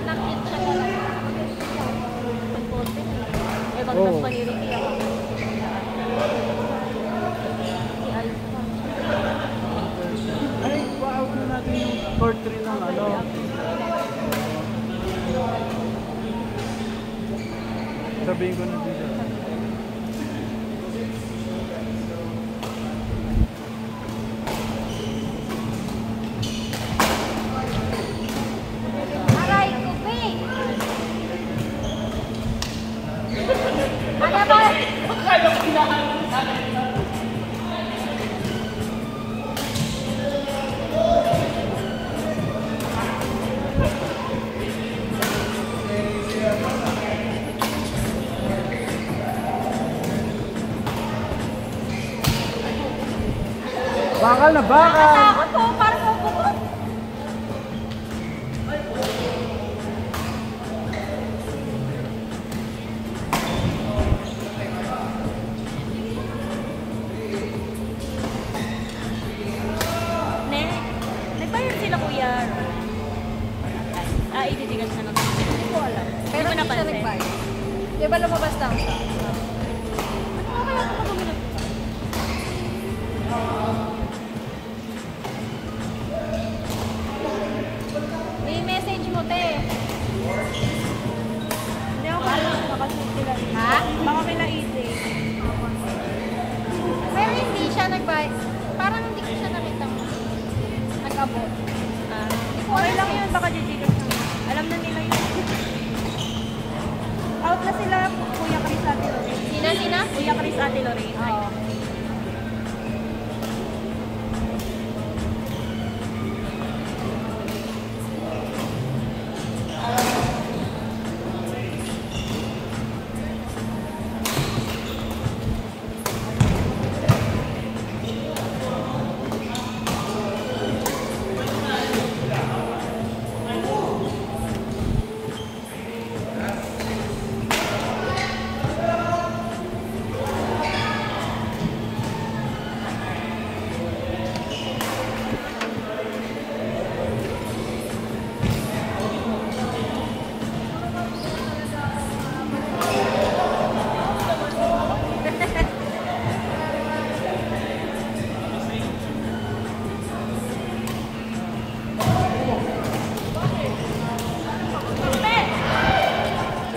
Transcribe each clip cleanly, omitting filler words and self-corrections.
Nakit siya talaga. Pag-content eh. Eh, bagtas pa ni Ricky ako. Ay, pa-out na natin yung court 3 ng ano. Sabihin ko na dito. Aray ko, babe! Ano ba? Kaya ko kinahanap sa akin. Bakal na bakal! Nakatakot po, parang mabukot. Nagbayad sila, kuya. Idiligas na lang. Hindi ko alam. Pero hindi siya nagbayad. Di ba lumabas lang siya? Ano kaya ito mag-umilag? I-message mo, te. Hindi ako kaya nakasuot sila. Ha? Baka kila easy. Pero hindi siya nagbayad. Parang hindi ko siya nakita mo. Nag-abot. Okay lang yun, baka jijigas na. Alam na nila yun. Out na sila, Kuya Chris Ate Lorraine. Sina? Kuya Chris Ate Lorraine. Oo.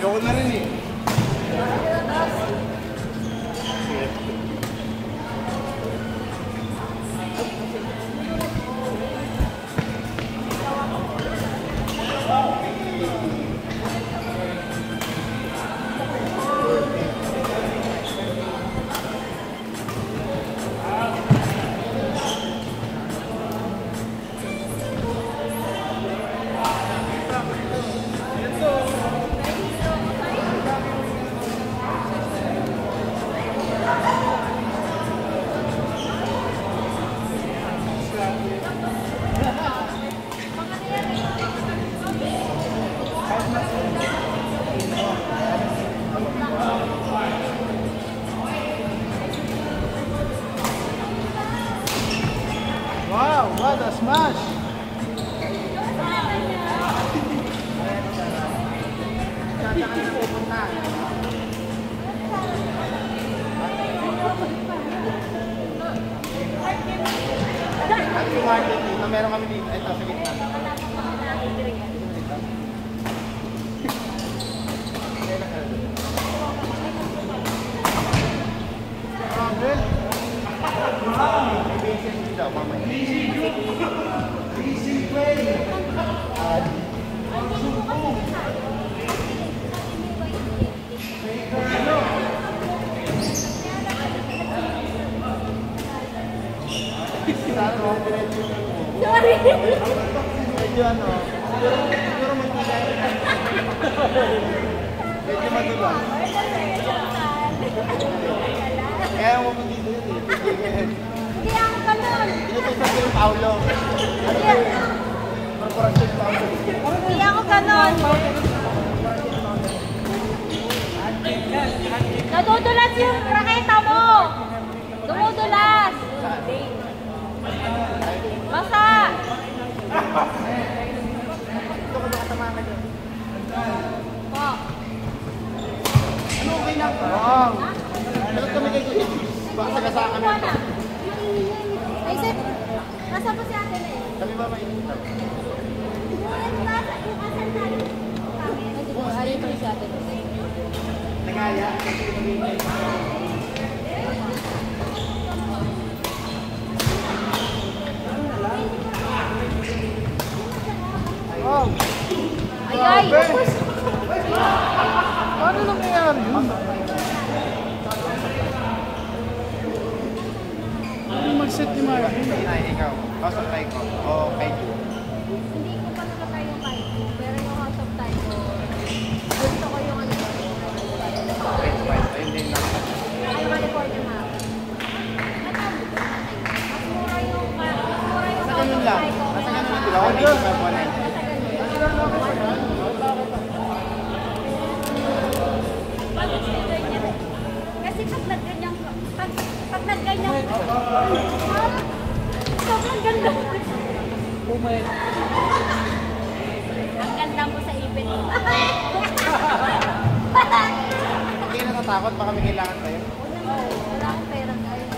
Ayoko na rin eh. Wow, what a smash! Yung market dito, meron kami dito. Ito, sa gitna. Easy play! Sorry! Medyo ano, siguro magkakaya. Medyo madulas. Kaya mo dito yun eh. Hindi ako ganun! Inutusan ko yung Paulo. Ano yun? Corporation Paulo. Hindi ako ganun! Nadudulas yung raketa mo! Dumudulas! Basa! Ito ko baka tamahan ka dyan. Wow! Dapat kami kayo dito. Baka sa kami ito. Ay, Seth, nasa po si ate na eh. Kami ba mainit? Ayun po si ate. Nagaya. Wow! Ay, ay! Paano nangyayari yun? Ano mag-set ni Mara? Hindi na, ikaw. House of Taiko. O Kaiju. Hindi ko pa nakatay yung mic ko, pero yung House of Taiko, gusto ko yung ano. French fries. Ayun din lang. Ay, California map. Mas mura yung Nasa House ganun of lang. Taiko. Nasa ganun lang. Diba? 185, 190. Nasa ganun. Kasi pag nagganyan, pag nagganyan, sobrang ganda. Ang ganda mo sa ipin. Hindi ka natatakot. Baka may kailangan tayo. Wala akong pera ngayon.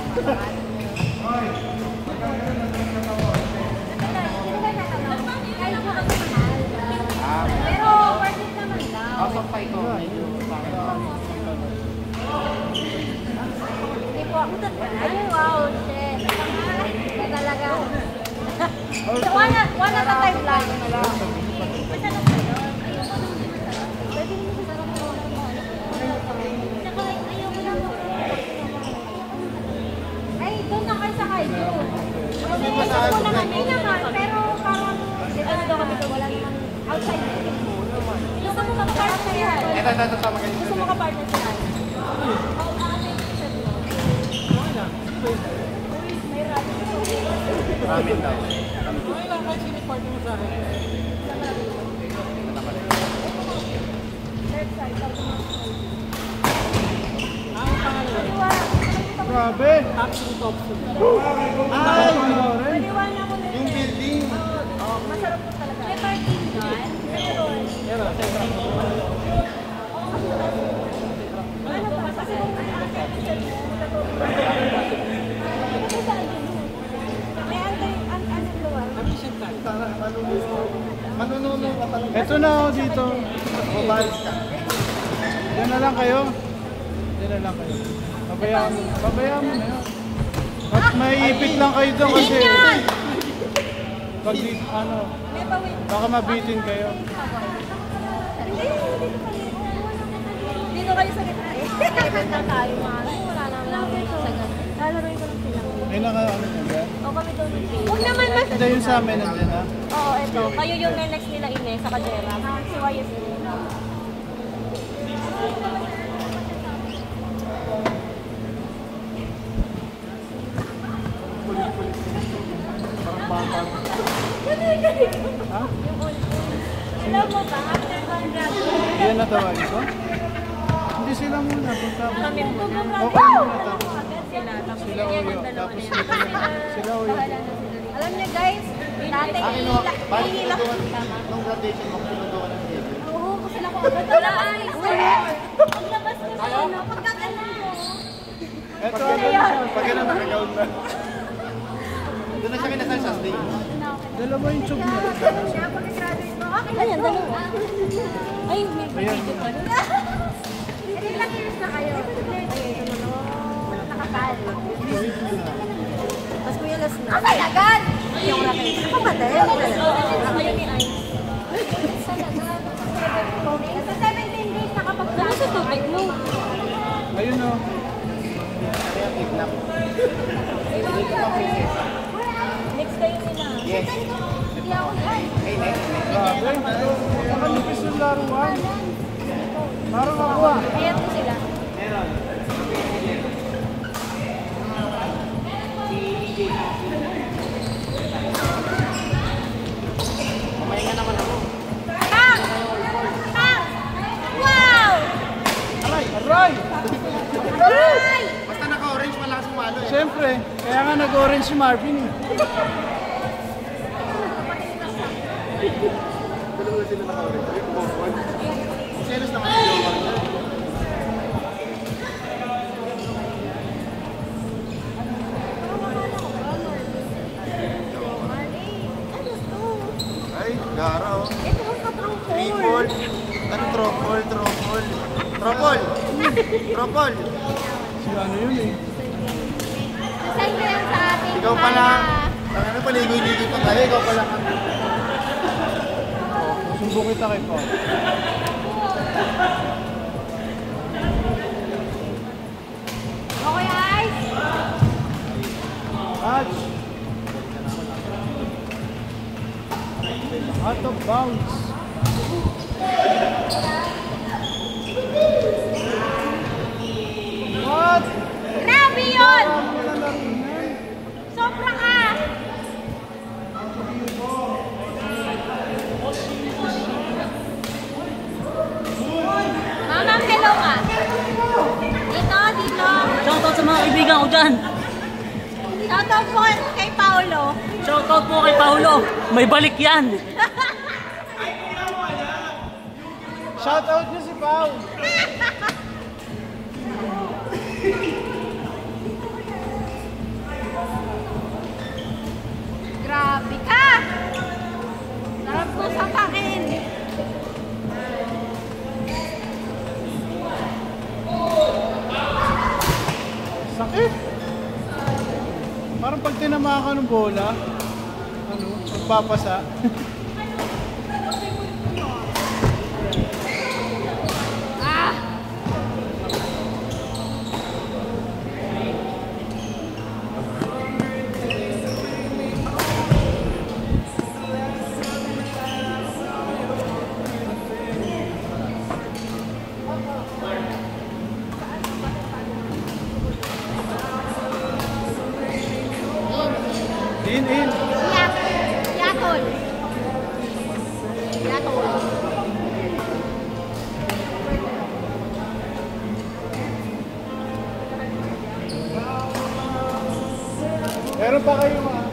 Pero worth it naman daw. House of Taiko. Hindi po ako. Ay, wow, shit. Ay, talaga. So, one at a time lang. Masarap ba yun? Ayoko nang hindi masarap. Pwede mo masarap mo. Saka, ayoko lang. Ay, doon na kayo sa kayo. Kasi, gusto ko na kami naman. Pero, parang, ano daw kami doon? Wala namang outside. Gusto mo makapartner yan? Ito, sama kayo. Gusto mo makapartner sa yan? May Ramen daw. Grabe! Ay! Paniwala ko na Yung building! masarap po talaga. May parking dyan? Meron. Ano ba? Kasi kung may access mo, may anong lugar. Manununo ka talaga. Ito na ako dito. Mabalis ka. Diyan na lang kayo. Diyan na lang kayo. Pabayaan mo na yun. At maiipit lang kayo doon kasi pag ano, May pawin. baka mabitin kayo. Dito kayo sa gitna eh. Ibig na tayo mga wala naman sa gitna. Lalaroin ko lang sila. Ay naka ano dyan? O kami doon. Huwag naman mas. Ito yung sa amin nandiyan ha. Oo, ito. Kayo yung next nila Ines sa Kajera. Si YS. Ha? Alam mo ba, after one graduate, Yan natawagin ko? Hindi sila muna. Punta ko. kami muna. Okay muna tapos. Sila, tapos Sila uyo. Tapos dito na. Sila uyo. alam niyo guys, dati Akin no, bakit hihilak. sinuduan nung graduation mo, sinuduan ng video? Oo, kasi ako agad wala ay. Paglabas ko sa ano, pagkagalan mo. Ito ano siya. Pag gano'n nakagawin na. Doon na siya kinasal sa stage. Dalawa yung tube niya. Siya, pag-graduate mo, okay. Ayan, dalawa. Ay, may video pa rin. Ilang years na kayo? Nakasal. Mas kuya last na. Okay, agad! Yung raket. Kapatid. Kayo ni Ay. Sa 17 days nakapag-graduate. Ano sa tubig mo? Ayun o. Kaya kidnap. Next kayo nila. Yes. Hindi ako ay. Hey, next. Grabe. Nakalipis yung laruan. Parang ako ah. Ayan po sila. Meron. Kumain nga naman ako. Pang! Pang! Wow! Aray! Aray! Ay! Basta naka-orange, malakas umalo eh. Siyempre, kaya nga nag-orange si Marvin eh. Dalawa sila naka-orange. Selos naman si Jowa. Ano tropol? Tropol. Tropol. Tropol. Si ano yun eh. Saan ko yan sa ating Ikaw pala. Ano paligoy-ligoy pa tayo? Ikaw pala. Sumbong kita kay Pao. Okay, Ice? Catch! Out of bounds. What? Grabe yun! Wala laro na. Sobra ka! Mama, hello ka. Dito, dito. Shoutout sa mga kaibigan ko dyan. Shoutout po kay Paolo. Shoutout po kay Paulo. May balik yan. Shout out niyo si Pao. Grabe ka! Sarap po sa pakin. Sakit. Parang pag tinamaan ka ng bola, ano, magpapasa. Ah! In. Yatol. Yatol. Meron pa kayo mga...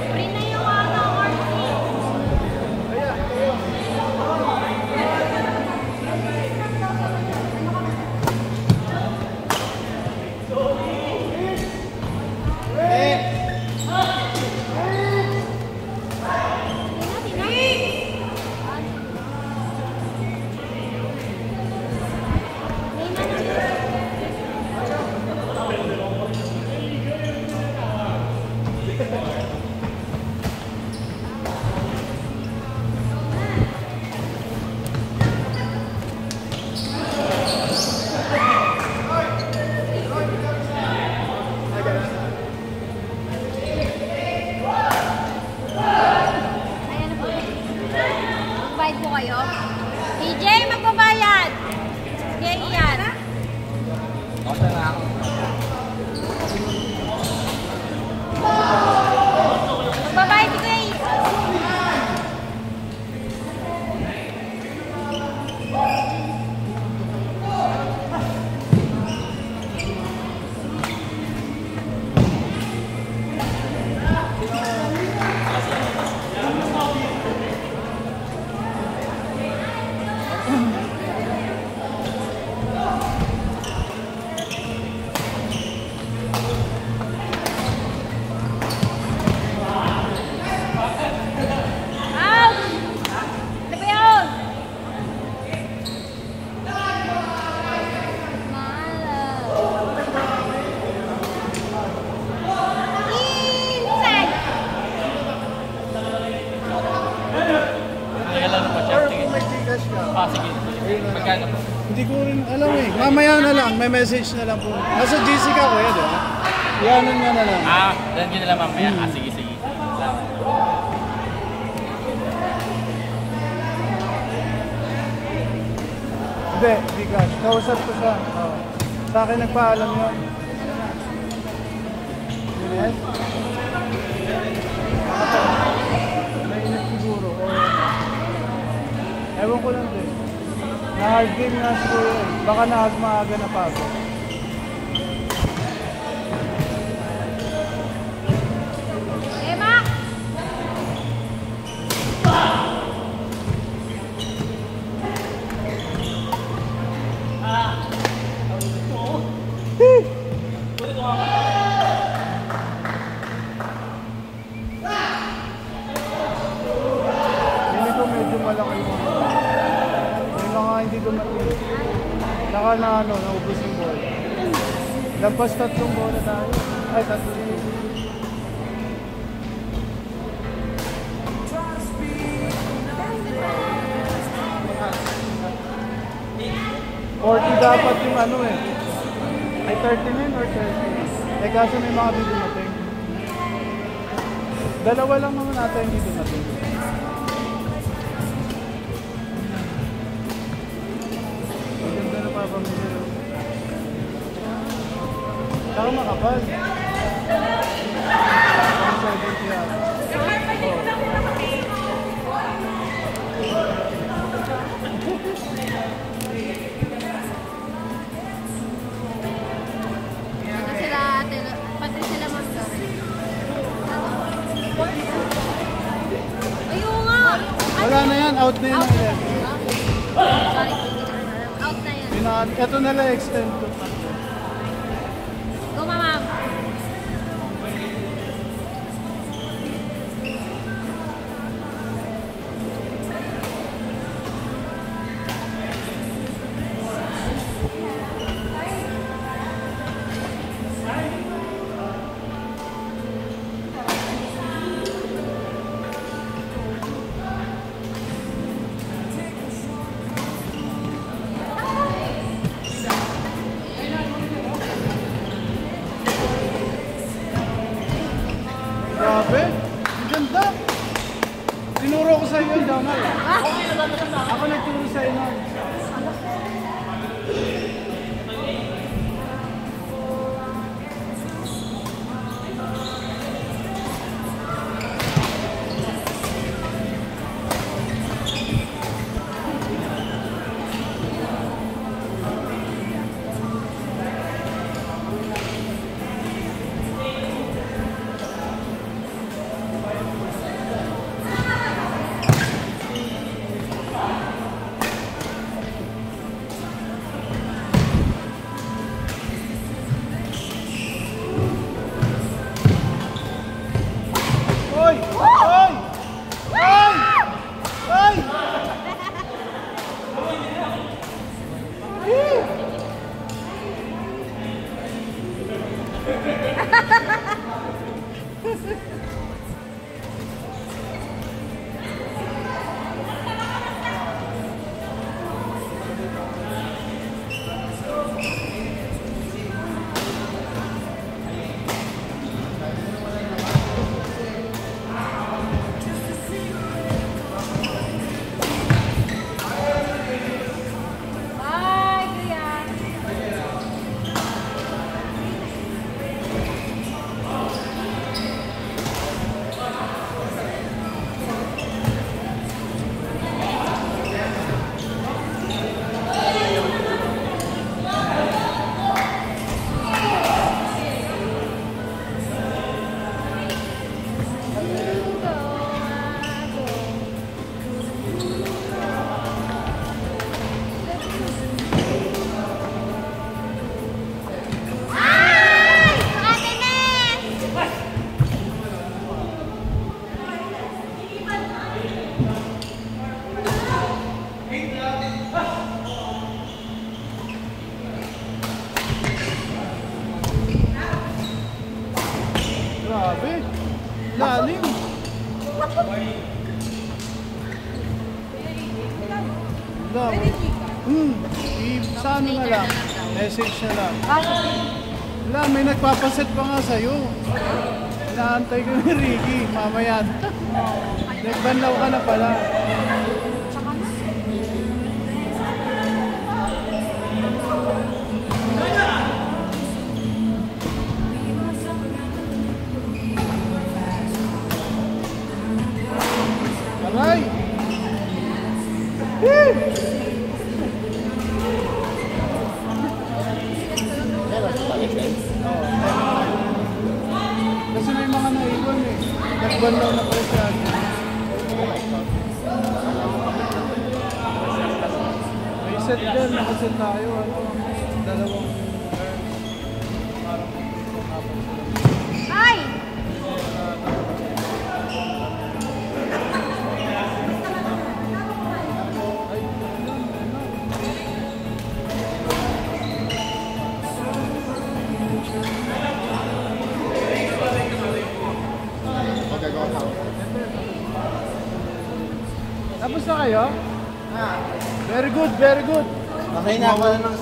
Free na yung Orsi. Ayan po. Magbayad po kayo. DJ, magbabayad. Sige, iyan. Magbabayad ko eh. Out! Ano ba yun? Inside! Nagala na pa siya. Or kung may Gcash ka. Sige. Magkano po? Hindi ko rin alam eh. Mamaya na lang, may message na lang po. Nasa GC ka kuya, di ba? Iyanon nga na lang. Dahil nyo na lang mamaya. Sige. Salamat. Hindi, Gcash. Kausap ko siya. Oh. Sa akin nagpaalam yun. Yes? Mainit siguro. Ewan ko lang din. Na-hard game nga siguro eh. Baka maaga na pagod. Emma! Hindi ko medyo malaki mo. May mga hindi dumating. Saka na naubos yung ball. Lampas 3 bola tayo. Ay, 3. 40 dapat yung Ay 39 or 30. Eh kaso may mga di dumating. Dalawa lang naman ata hindi dumating. Ang ganda na papamili. Saka makapal. Ang 70 yata. Pati sila mag-sorry. Ayun nga! Wala na yan, out na yan ang 11. Sorry, out na yan. Ito na lang extend ko. Go, mama. Grabe, ang ganda. Tinuro ko sa iyo, Jamal. Ako nagturo sa iyo. Oy! Oy! Oy! Oy! Bye, Kuya. Ay! Ate Nes! Grabe. Lalim. Sa ano na lang, message na lang. Wala, may nagpapaset pa nga sa'yo. Inaantay ko ni Ricky, mamaya. Nagbanlaw ka na pala. Aray! license? Oo, kasi may mga naiwan eh. Nag-ban lang na pala siya. May set din, nakaset tayo. Ano, dalawang parang Ay! Magagawa ka. Tapos na kayo? Very good, very good. Okay na, wala nang